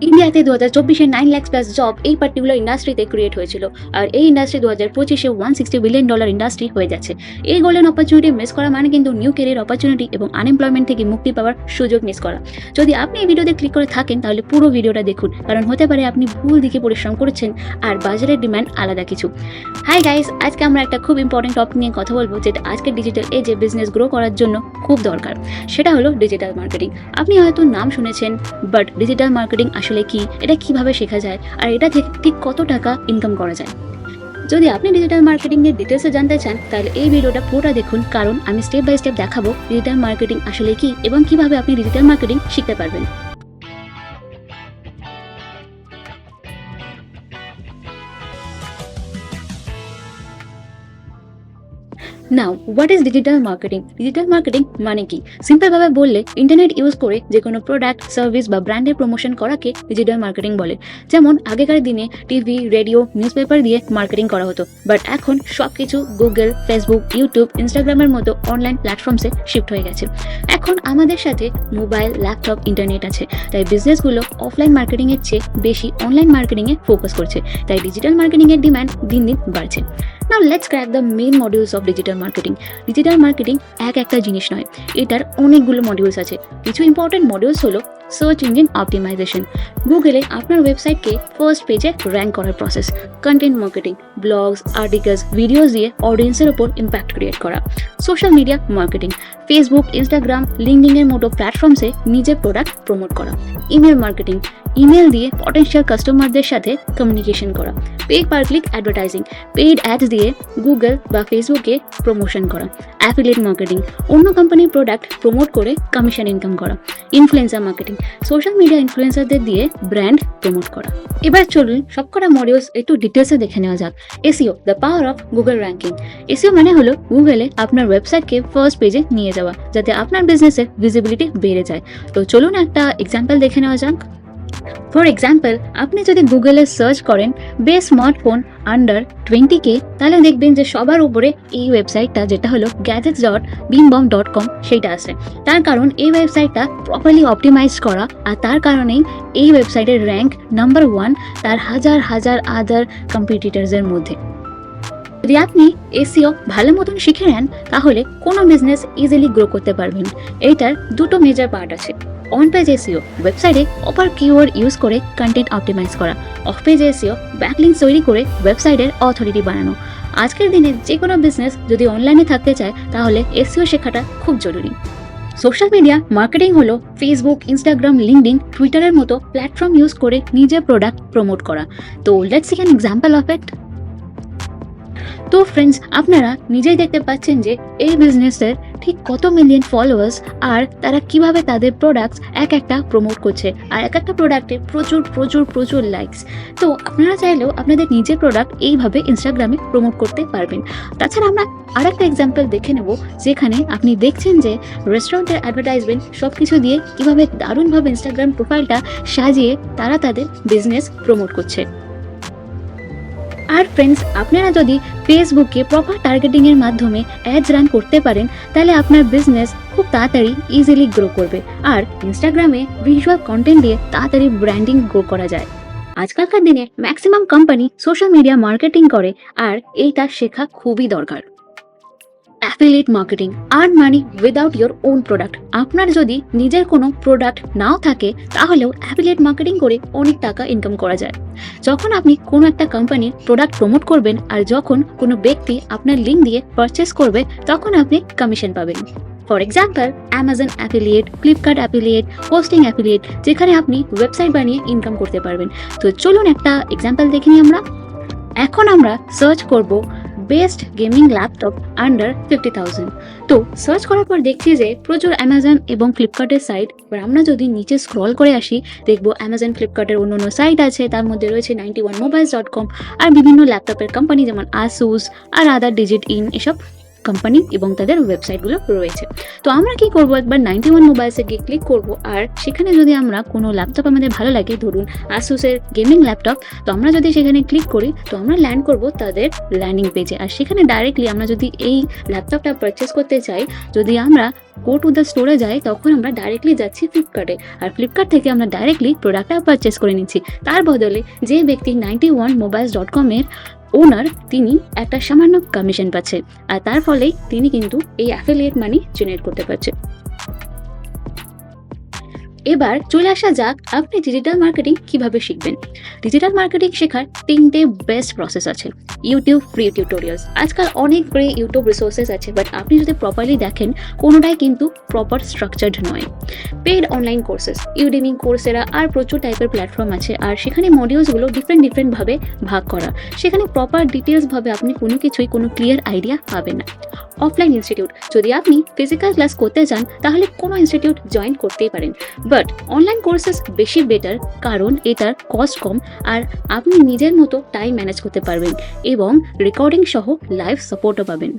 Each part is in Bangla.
ইন্ডিয়াতে 2024-এ 9 লাখ প্লাস জব এই পার্টিকুলার ইন্ডাস্ট্রিতে ক্রিয়েট হয়েছিল, আর এই ইন্ডাস্ট্রি 2025-এ $160 বিলিয়ন ইন্ডাস্ট্রি হয়ে যাচ্ছে। এই গোল্ডেন অপরচুনিটি মিস করা মানে কিন্তু নিউ ক্যারিয়ার অপরচুনিটি এবং আনএমপ্লয়মেন্ট থেকে মুক্তি পাওয়ার সুযোগ মিস করা। যদি আপনি এই ভিডিওতে ক্লিক করে থাকেন তাহলে পুরো ভিডিওটা দেখুন, কারণ হতে পারে আপনি ভুল দিকে পরিশ্রম করেছেন আর বাজারের ডিমান্ড আলাদা কিছু। হাই গাইস, আজকে আমরা একটা খুব ইম্পর্টেন্ট টপিক নিয়ে কথা বলবো, যেটা আজকে ডিজিটাল এজে বিজনেস গ্রো করার জন্য খুব দরকার। সেটা হলো ডিজিটাল মার্কেটিং। আপনি হয়তো নাম শুনেছেন, বাট ডিজিটাল মার্কেটিং আসলে কি, এটা কিভাবে শেখা যায়, আর এটা থেকে ঠিক কত টাকা ইনকাম করা যায়। যদি আপনি ডিজিটাল মার্কেটিং এর ডিটেলসে জানতে চান তাহলে এই ভিডিওটা পুরোটা দেখুন, কারণ আমি স্টেপ বাই স্টেপ দেখাবো ডিজিটাল মার্কেটিং আসলে কি এবং কিভাবে আপনি ডিজিটাল মার্কেটিং শিখতে পারবেন। Now, what is digital marketing? Digital marketing মানে কি? সিম্পল ভাবে বললে ইন্টারনেট ইউজ করে যে কোনো প্রোডাক্ট, সার্ভিস বা ব্র্যান্ডের প্রমোশন করাকে ডিজিটাল মার্কেটিং বলে। যেমন আগেকার দিনে টিভি, রেডিও, নিউজ পেপার দিয়ে মার্কেটিং করা হতো, বাট এখন সবকিছু গুগল, ফেসবুক, ইউটিউব, ইনস্টাগ্রামের মতো অনলাইন প্ল্যাটফর্মসে শিফট হয়ে গেছে। এখন আমাদের সাথে মোবাইল, ল্যাপটপ, ইন্টারনেট আছে, তাই বিজনেসগুলো অফলাইন মার্কেটিং এর চেয়ে বেশি অনলাইন মার্কেটিং এ ফোকাস করছে। তাই ডিজিটাল মার্কেটিং এর ডিমান্ড দিন দিন বাড়ছে। Now let's crack the main modules of digital marketing. Digital marketing একটা জিনিস নয়, এটার অনেকগুলো মডিউলস আছে। কিছু ইম্পর্টেন্ট মডিউলস হলো সার্চ ইঞ্জিন অপটিমাইজেশন, গুগলে আপনার ওয়েবসাইটকে ফার্স্ট পেজে র্যাঙ্ক করার process; content marketing, blogs, articles, videos দিয়ে অডিয়েন্সের উপর ইম্প্যাক্ট ক্রিয়েট করা; social media marketing, Facebook, Instagram, LinkedIn এর মতো প্ল্যাটফর্মসে নিজের প্রোডাক্ট প্রমোট করা; ইমেল মার্কেটিং, ইমেল দিয়ে পটেনশিয়াল কাস্টমারদের সাথে কমিউনিকেশন করা; paid per click advertising, paid ads দিয়ে গুগল বা ফেসবুকে প্রমোশন করা; অ্যাফিলিয়েট মার্কেটিং, অন্য কোম্পানির প্রোডাক্ট প্রমোট করে কমিশন ইনকাম করা; ইনফ্লুয়েন্সার মার্কেটিং, সোশ্যাল মিডিয়া ইনফ্লুয়েন্সারদের দিয়ে ব্র্যান্ড প্রমোট করা। এবার চলুন সবকটা মডিউলস একটু ডিটেলসে দেখে নেওয়া যাক। SEO, the power of Google ranking. SEO মানে হলো গুগলে আপনার ওয়েবসাইটকে ফার্স্ট পেজে নিয়ে যাওয়া, যাতে আপনার বিজনেসের ভিজিবিলিটি বেড়ে যায়। তো চলুন একটা এক্সাম্পল দেখে নেওয়া যাক। ফর এক্সাম্পল, আপনি যদি গুগলে সার্চ করেন বেস্ট স্মার্টফোন আন্ডার 20K, তাহলে দেখবেন যে সবার উপরে এই ওয়েবসাইটটা, যেটা হলো gadgets.beambom.com, সেইটা আছে। তার কারণ এই ওয়েবসাইটটা প্রপারলি অপটিমাইজ করা, আর তার কারণেই এই ওয়েবসাইটের র্যাঙ্ক নাম্বার 1 তার হাজার হাজার আদার কম্পিটিটরসের মধ্যে। যদি আপনি এসইও ভালো মতন শিখে নেন তাহলে কোনো বিজনেস ইজিলি গ্রো করতে পারবেন। এইটার দুটো মেজর পার্ট আছে। অন পেজ এসইও, ওয়েবসাইটে অপার কিওয়ার্ড ইউজ করে কন্টেন্ট অপটিমাইজ করা; অফ পেজ এসইও, ব্যাকলিংক তৈরি করে ওয়েবসাইটের অথরিটি বানানো। আজকের দিনে যে কোনো বিজনেস যদি অনলাইনে থাকতে চায় তাহলে এসইও শেখাটা খুব জরুরি। সোশ্যাল মিডিয়া মার্কেটিং হলো ফেসবুক, ইনস্টাগ্রাম, লিঙ্কডইন, টুইটারের মতো প্ল্যাটফর্ম ইউজ করে নিজের প্রোডাক্ট প্রমোট করা। তো let's see an example of it. তো ফ্রেন্ডস, আপনারা নিজেই দেখতে পাচ্ছেন যে এই বিজনেসের ঠিক কত মিলিয়ন ফলোয়ার্স, আর তারা কিভাবে তাদের প্রোডাক্টস একটা প্রমোট করছে, আর একটা প্রোডাক্টে প্রচুর প্রচুর প্রচুর লাইকস। তো আপনারা চাইলেও আপনাদের নিজের প্রোডাক্ট এইভাবে ইনস্টাগ্রামে প্রমোট করতে পারবেন। তাছাড়া আমরা আরেকটা এক্সাম্পল দেখে নেব, যেখানে আপনি দেখছেন যে রেস্টুরেন্টের অ্যাডভার্টাইজমেন্ট সব কিছু দিয়ে কিভাবে দারুণভাবে ইনস্টাগ্রাম প্রোফাইলটা সাজিয়ে তারা তাদের বিজনেস প্রমোট করছে। আর ফ্রেন্ডস, আপনারা যদি ফেসবুকে প্রপার টার্গেটিং এর মাধ্যমে অ্যাডস রান করতে পারেন তাহলে আপনার বিজনেস খুব তাড়াতাড়ি ইজিলি গ্রো করবে। আর ইনস্টাগ্রামে ভিজুয়াল কন্টেন্ট দিয়ে তাড়াতাড়ি ব্র্যান্ডিং গ্রো করা যায়। আজকালকার দিনে maximum company social media marketing করে, আর এইটা শেখা খুবই দরকার। Affiliate marketing, earn money without your own product. আপনার যদি নিজের কোনো প্রোডাক্ট নাও থাকে তাহলেও অ্যাফিলিয়েট মার্কেটিং করে অনেক টাকা ইনকাম করা যায়। যখন আপনি কোনো একটা কোম্পানির প্রোডাক্ট প্রমোট করবেন আর যখন কোনো ব্যক্তি আপনার লিঙ্ক দিয়ে পারচেস করবে তখন আপনি কমিশন পাবেন। For example, Amazon affiliate, Flipkart affiliate, hosting affiliate, যেখানে আপনি ওয়েবসাইট বানিয়ে ইনকাম করতে পারবেন। তো চলুন একটা এক্সাম্পল দেখে নিই আমরা। এখন আমরা সার্চ করব বেস্ট গেমিং ল্যাপটপ আন্ডার 50,000। তো সার্চ করার পর দেখছি যে প্রচুর অ্যামাজন এবং ফ্লিপকার্টের সাইট। এবার আমরা যদি নিচে স্ক্রল করে আসি দেখবো অ্যামাজন, ফ্লিপকার্টের অন্য অন্য সাইট আছে, তার মধ্যে রয়েছে 91mobiles.com আর বিভিন্ন ল্যাপটপের কোম্পানি যেমন আসুস আর আদার ডিজিট ইন, এসব কোম্পানি এবং তাদের ওয়েবসাইটগুলো রয়েছে। তো আমরা কি করব, একবার 91 মোবাইলসে গিয়ে ক্লিক করব, আর সেখানে যদি আমরা কোনো ল্যাপটপ আমাদের ভালো লাগে, ধরুন আসুসের গেমিং ল্যাপটপ, তো আমরা যদি সেখানে ক্লিক করি তো আমরা ল্যান্ড করব তাদের ল্যান্ডিং পেজে। আর সেখানে ডাইরেক্টলি আমরা যদি এই ল্যাপটপটা পারচেস করতে চাই, যদি আমরা গো টু দ্য স্টোরে যাই, তখন আমরা ডাইরেক্টলি যাচ্ছি ফ্লিপকার্টে, আর ফ্লিপকার্ট থেকে আমরা ডাইরেক্টলি প্রোডাক্টটা পারচেস করে নিচ্ছি। তার বদলে যে ব্যক্তি 91mobiles.com এর ওনার, তিনি একটা সামান্য কমিশন পাচ্ছে, আর তার ফলেই তিনি কিন্তু এই অ্যাফিলিয়েট মানি জেনারেট করতে পারছে। এবার চলে আসা যাক আপনি ডিজিটাল মার্কেটিং কিভাবে শিখবেন। ডিজিটাল মার্কেটিং শেখার 3টে বেস্ট প্রসেস আছে। ইউটিউব ফ্রি টিউটোরিয়ালস, আজকাল অনেক ফ্রি ইউটিউব রিসোর্সেস আছে, বাট আপনি যদি প্রপারলি দেখেন কোনোটাই কিন্তু প্রপার স্ট্রাকচার্ড নয়। Paid online courses, Udemy, Coursera আর প্রচুর টাইপের প্ল্যাটফর্ম আছে, আর সেখানে মডিউলসগুলো ডিফারেন্টভাবে ভাগ করা, সেখানে প্রপার ডিটেলসভাবে আপনি কোনো কিছুই কোনো ক্লিয়ার আইডিয়া পাবেন না। অফলাইন ইনস্টিটিউট, যদি আপনি ফিজিক্যাল ক্লাস করতে চান তাহলে কোনো ইনস্টিটিউট জয়েন করতেই পারেন, বাট অনলাইন কোর্সেস বেশি বেটার, কারণ এটার কস্ট কম আর আপনি নিজের মতো টাইম ম্যানেজ করতে পারবেন এবং রেকর্ডিং সহ লাইভ সাপোর্টও পাবেন।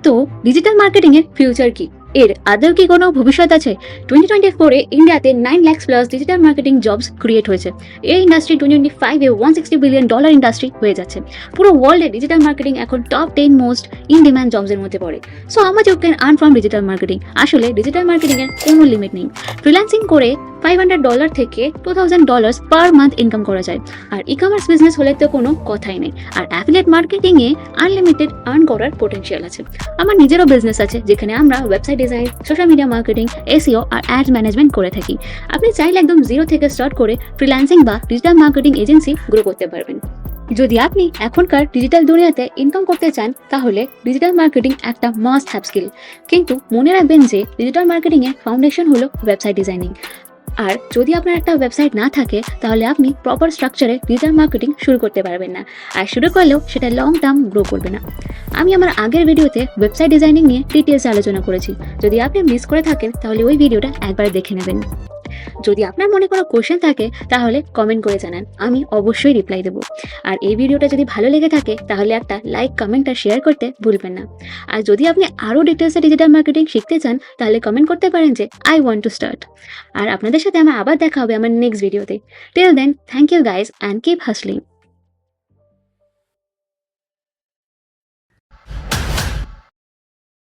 তো ডিজিটাল মার্কেটিং এর ফিউচার কি, এর আদৌ কি কোনো ভবিষ্যৎ আছে? 2024-এ ইন্ডিয়াতে 9 lakh plus digital marketing jobs create হয়েছে। এই ইন্ডাস্ট্রি 2025-এ $160 বিলিয়ন ইন্ডাস্ট্রি হয়ে যাচ্ছে। পুরো ওয়ার্ল্ডে ডিজিটাল মার্কেটিং এখন টপ 10 মোস্ট ইন ডিম্যান্ড জবসের মধ্যে পড়ে। So how much you can earn from digital marketing? আসলে ডিজিটাল মার্কেটিং এর কোনো লিমিট নেই। ফ্রিল্যান্সিং করে $500 থেকে $2,000 পার মান্থ ইনকাম করা যায়, আর ই কমার্স বিজনেস হলে তো কোনো কথাই নেই। আর অ্যাফিলিয়েট মার্কেটিংয়ে আনলিমিটেড আর্ন করার পোটেনশিয়াল আছে। আমার নিজেরও বিজনেস আছে, যেখানে আমরা website design, social media marketing, SEO আর অ্যাডস ম্যানেজমেন্ট করে থাকি। আপনি চাইলে একদম জিরো থেকে স্টার্ট করে ফ্রিল্যান্সিং বা ডিজিটাল মার্কেটিং এজেন্সি গ্রো করতে পারবেন। যদি আপনি এখনকার ডিজিটাল দুনিয়াতে ইনকাম করতে চান, তাহলে ডিজিটাল মার্কেটিং একটা মাস্ট হ্যাভ স্কিল। কিন্তু মনে রাখবেন যে ডিজিটাল মার্কেটিংয়ের ফাউন্ডেশন হলো ওয়েবসাইট ডিজাইনিং। আর যদি আপনার একটা ওয়েবসাইট না থাকে, তাহলে আপনি প্রপার স্ট্রাকচারে ডিজিটাল মার্কেটিং শুরু করতে পারবেন না, আর শুরু করলেও সেটা লং টার্ম গ্রো করবে না। আমি আমার আগের ভিডিওতে ওয়েবসাইট ডিজাইনিং নিয়ে ডিটেলসে আলোচনা করেছি, যদি আপনি মিস করে থাকেন তাহলে ওই ভিডিওটা একবার দেখে নেবেন। যদি আপনার মনে কোনো কোশ্চেন থাকে তাহলে কমেন্ট করে জানান, আমি অবশ্যই রিপ্লাই দেবো। আর এই ভিডিওটা যদি ভালো লেগে থাকে তাহলে একটা লাইক, কমেন্ট আর শেয়ার করতে ভুলবেন না। আর যদি আপনি আরও ডিটেলসে ডিজিটাল মার্কেটিং শিখতে চান, তাহলে কমেন্ট করতে পারেন যে আই ওয়ান্ট টু স্টার্ট। আর আপনাদের সাথে আমার আবার দেখা হবে আমার নেক্সট ভিডিওতে। Till then, thank you guys and keep হাসলিং।